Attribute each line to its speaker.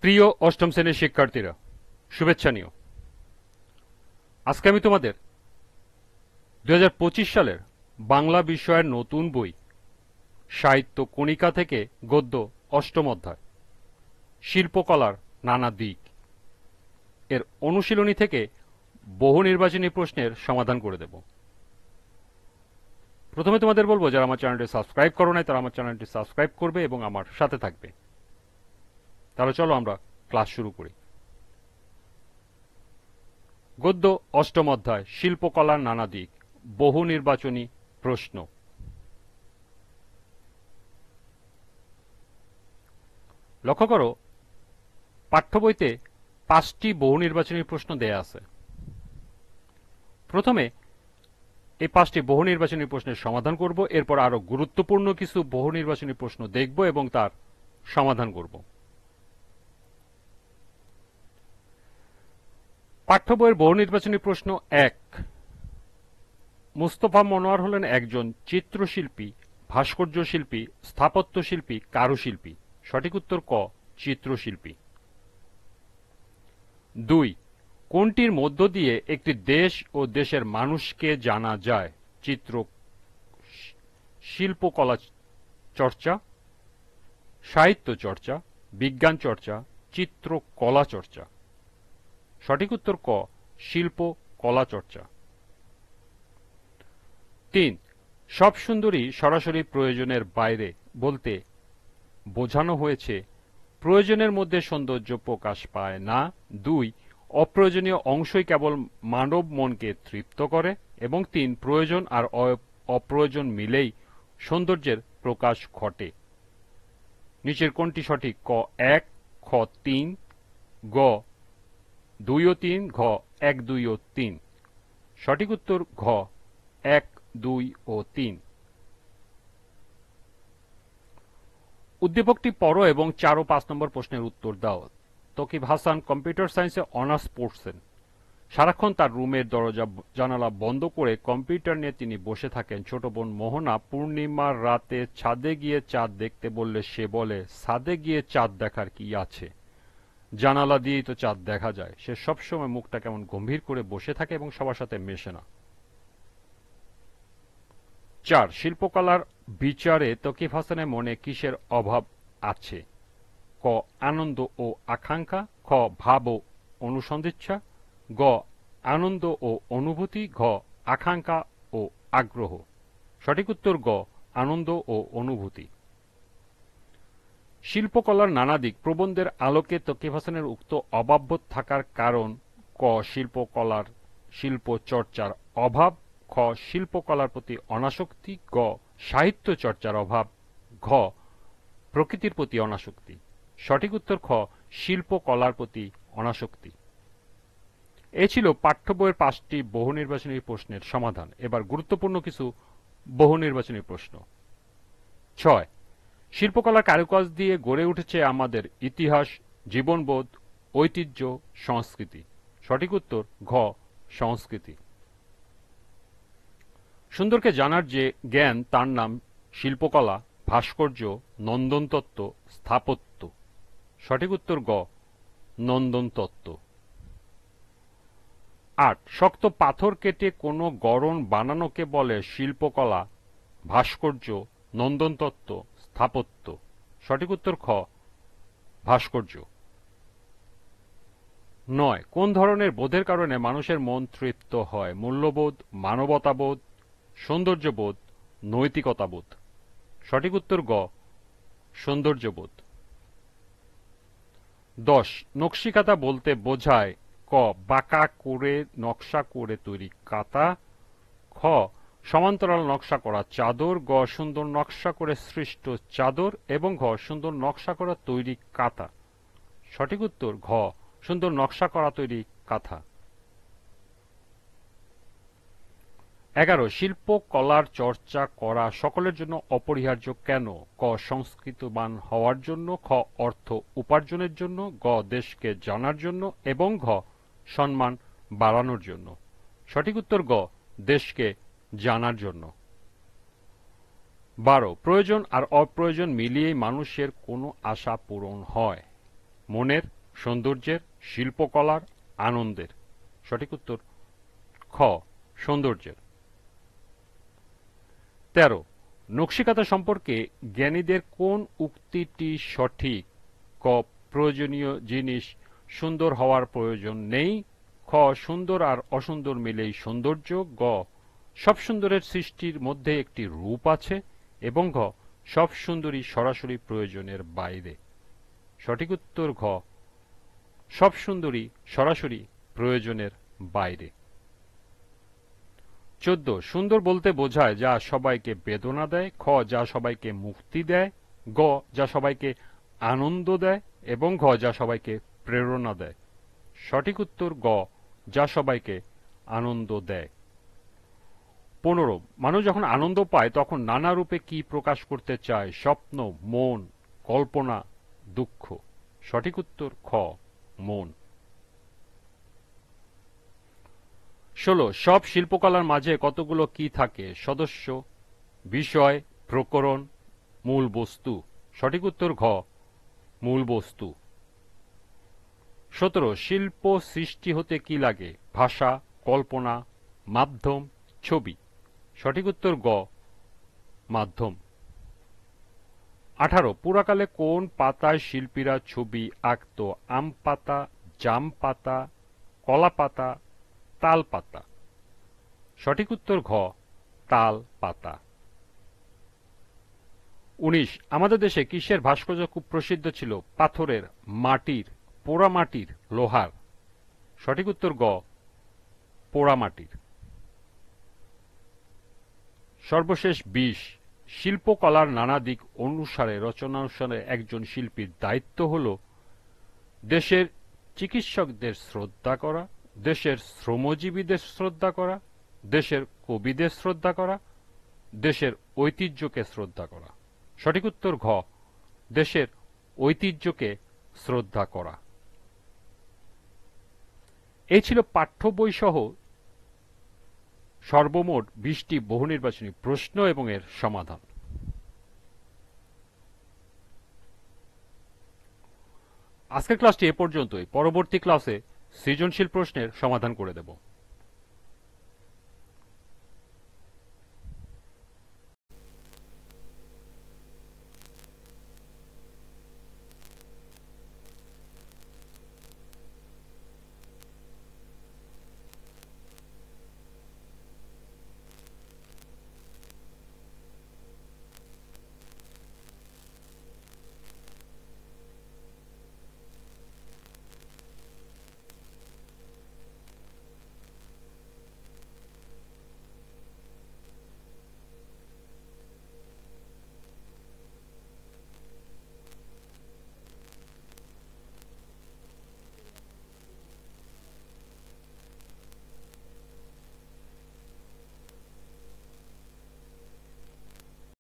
Speaker 1: প্রিয় অষ্টম শ্রেণীর শিক্ষার্থীরা, শুভেচ্ছা নিও। আজকে আমি তোমাদের 2025 সালের বাংলা বিষয়ের নতুন বই সাহিত্য কণিকা থেকে গদ্য অষ্টম অধ্যায় শিল্পকলার নানা দিক এর অনুশীলনী থেকে বহু নির্বাচনী প্রশ্নের সমাধান করে দেব। প্রথমে তোমাদের বলবো, যারা আমার চ্যানেলটি সাবস্ক্রাইব করো নাই তারা আমার চ্যানেলটি সাবস্ক্রাইব করবে এবং আমার সাথে থাকবে। তাহলে চলো আমরা ক্লাস শুরু করি। গদ্য অষ্টম অধ্যায় শিল্পকলার নানা দিক, বহু নির্বাচনী প্রশ্ন। লক্ষ্য করো, পাঠ্য বইতে 5টি বহু নির্বাচনী প্রশ্ন দেয়া আছে। প্রথমে এই 5টি বহু নির্বাচনী প্রশ্নের সমাধান করব, এরপর আরো গুরুত্বপূর্ণ কিছু বহু নির্বাচনী প্রশ্ন দেখব এবং তার সমাধান করব। পাঠ্য বইয়ের বহু নির্বাচনী প্রশ্ন 1। মুস্তফা মনোয়ার হলেন একজন চিত্রশিল্পী, ভাস্কর্য শিল্পী, স্থাপত্য শিল্পী, কারুশিল্পী। সঠিক উত্তর ক, চিত্রশিল্পী। 2। কোনটির মধ্য দিয়ে একটি দেশ ও দেশের মানুষকে জানা যায়? চিত্র শিল্পকলা চর্চা, সাহিত্য চর্চা, বিজ্ঞান চর্চা, চিত্রকলা চর্চা। সঠিক উত্তর ক, শিল্প কলা চর্চা। 3। সব সুন্দরী সরাসরি প্রয়োজনের বাইরে বলতে বোঝানো হয়েছে প্রয়োজনের মধ্যে সৌন্দর্য প্রকাশ পায় না। 2। অপ্রয়োজনীয় অংশই কেবল মানব মনকে তৃপ্ত করে। এবং 3। প্রয়োজন আর অপ্রয়োজন মিলেই সৌন্দর্যের প্রকাশ ঘটে। নিচের কোনটি সঠিক? ক 1, খ 3, গ 2 ও 3, ঘ 1, 2 ও 3। সঠিক উত্তর ঘ 1, 2 ও 3। উদ্দীপকটি পড়ো এবং 4 ও 5 নম্বর প্রশ্নের উত্তর দাও। তকিব হাসান কম্পিউটার সায়েন্সে অনার্স পড়ছেন। সারাক্ষণ তার রুমের দরজা জানালা বন্ধ করে কম্পিউটার নিয়ে তিনি বসে থাকেন। ছোট বোন মোহনা পূর্ণিমার রাতে ছাদে গিয়ে চাঁদ দেখতে বললে সে বলে, ছাদে গিয়ে চাঁদ দেখার কি আছে, জানালা দিয়েই তো চাঁদ দেখা যায়। সে সবসময় মুখটা কেমন গম্ভীর করে বসে থাকে এবং সবার সাথে মেশে না। 4। শিল্পকলার বিচারে তকিব হাসানের মনে কিসের অভাব আছে? ক আনন্দ ও আকাঙ্ক্ষা, খ ভাব ও অনুসন্ধিৎসা, গ আনন্দ ও অনুভূতি, ঘ আকাঙ্ক্ষা ও আগ্রহ। সঠিক উত্তর গ আনন্দ ও অনুভূতি। শিল্পকলার নানা দিক প্রবন্ধের আলোকে তকিব হাসানের উক্ত অভাববোধ থাকার কারণ? ক শিল্পকলার শিল্প চর্চার অভাব, খ শিল্পকলার প্রতি অনাসক্তি, গ সাহিত্য চর্চার অভাব, ঘ প্রকৃতির প্রতি অনাসক্তি। সঠিক উত্তর খ শিল্পকলার প্রতি অনাসক্তি। এ ছিল পাঠ্য বইয়ের 5টি বহু নির্বাচনী প্রশ্নের সমাধান। এবার গুরুত্বপূর্ণ কিছু বহু নির্বাচনী প্রশ্ন। 6। শিল্পকলার কারুকাজ দিয়ে গড়ে উঠেছে আমাদের ইতিহাস, জীবনবোধ, ঐতিহ্য, সংস্কৃতি। সঠিক উত্তর ঘ সংস্কৃতি। সুন্দরকে জানার যে জ্ঞান তার নাম শিল্পকলা, ভাস্কর্য, নন্দনতত্ত্ব, স্থাপত্য। সঠিক উত্তর গ নন্দনতত্ত্ব। 8। শক্ত পাথর কেটে কোনো গড়ন বানানোকে বলে শিল্পকলা, ভাস্কর্য, নন্দনতত্ত্ব, স্থাপত্য। সঠিক উত্তর খ ভাস্কর্য। 9। কোন ধরনের বোধের কারণে মানুষের মন তৃপ্ত হয়? মূল্যবোধ, মানবতাবোধ, সৌন্দর্যবোধ, নৈতিকতাবোধ। সঠিক উত্তর গ সৌন্দর্যবোধ। 10। নকশিকাঁথা বলতে বোঝায়? ক বাঁকা করে নকশা করে তৈরি কাঁথা, খ সমান্তরাল নকশা করা চাদর, গ সুন্দর নকশা করে সৃষ্ট চাদর, এবং ঘ সুন্দর নকশা করা তৈরি কাঁথা। সঠিক উত্তর ঘ সুন্দর নকশা করা তৈরি কাঁথা। 11। শিল্পকলার চর্চা করা সকলের জন্য অপরিহার্য কেন? ক সংস্কৃতবান হওয়ার জন্য, খ অর্থ উপার্জনের জন্য, গ দেশকে জানার জন্য, এবং ঘ সম্মান বাড়ানোর জন্য। সঠিক উত্তর গ দেশকে জানার জন্য। 12। প্রয়োজন আর অপ্রয়োজন মিলিয়েই মানুষের কোনো আশা পূরণ হয়? মনের, সৌন্দর্যের, শিল্পকলার, আনন্দের। সঠিক উত্তর খ সৌন্দর্যের। ১৩ নকশিকাঁথা সম্পর্কে জ্ঞানীদের কোন উক্তিটি সঠিক? ক প্রয়োজনীয় জিনিস সুন্দর হওয়ার প্রয়োজন নেই, খ সুন্দর আর অসুন্দর মিলেই সৌন্দর্য, গ সব সুন্দরের সৃষ্টির মধ্যে একটি রূপ আছে, এবং ঘ সব সুন্দরী সরাসরি প্রয়োজনের বাইরে। সঠিক উত্তর ঘ সব সুন্দরী সরাসরি প্রয়োজনের বাইরে। ১৪ সুন্দর বলতে বোঝায় যা সবাইকে বেদনা দেয়, খ যা সবাইকে মুক্তি দেয়, গ যা সবাইকে আনন্দ দেয়, এবং ঘ যা সবাইকে প্রেরণা দেয়। সঠিক উত্তর গ যা সবাইকে আনন্দ দেয়। ১৫ মানুষ যখন আনন্দ পায় তখন নানা রূপে কি প্রকাশ করতে চায়? স্বপ্ন, মন, কল্পনা, দুঃখ। সঠিক উত্তর খ মন। ১৬ সব শিল্পকলার মাঝে কতগুলো কি থাকে? সদস্য, বিষয়, প্রকরণ, মূল বস্তু। সঠিক উত্তর ঘ মূল বস্তু। ১৭ শিল্প সৃষ্টি হতে কি লাগে? ভাষা, কল্পনা, মাধ্যম, ছবি। সঠিক উত্তর গ মাধ্যম। ১৮ পুরাকালে কোন পাতায় শিল্পীরা ছবি আঁকত? আম পাতা, জাম পাতা, কলা পাতা, তাল পাতা। সঠিক উত্তর ঘ তাল পাতা। ১৯ আমাদের দেশে কিসের ভাস্কর্য খুব প্রসিদ্ধ ছিল? পাথরের, মাটির, পোড়ামাটির, লোহার। সঠিক উত্তর গ পোড়ামাটির। সর্বশেষ ২০ শিল্পকলার নানা দিক অনুসারে রচনানুসারে একজন শিল্পীর দায়িত্ব হল দেশের চিকিৎসকদের শ্রদ্ধা করা, দেশের শ্রমজীবীদের শ্রদ্ধা করা, দেশের কবিদের শ্রদ্ধা করা, দেশের ঐতিহ্যকে শ্রদ্ধা করা। সঠিক উত্তর ঘ দেশের ঐতিহ্যকে শ্রদ্ধা করা। এই ছিল পাঠ্য বই সহ সর্বমোট ২০টি বহু নির্বাচনী প্রশ্ন এবং এর সমাধান। আজকের ক্লাসটি এ পর্যন্তই। পরবর্তী ক্লাসে সৃজনশীল প্রশ্নের সমাধান করে দেব।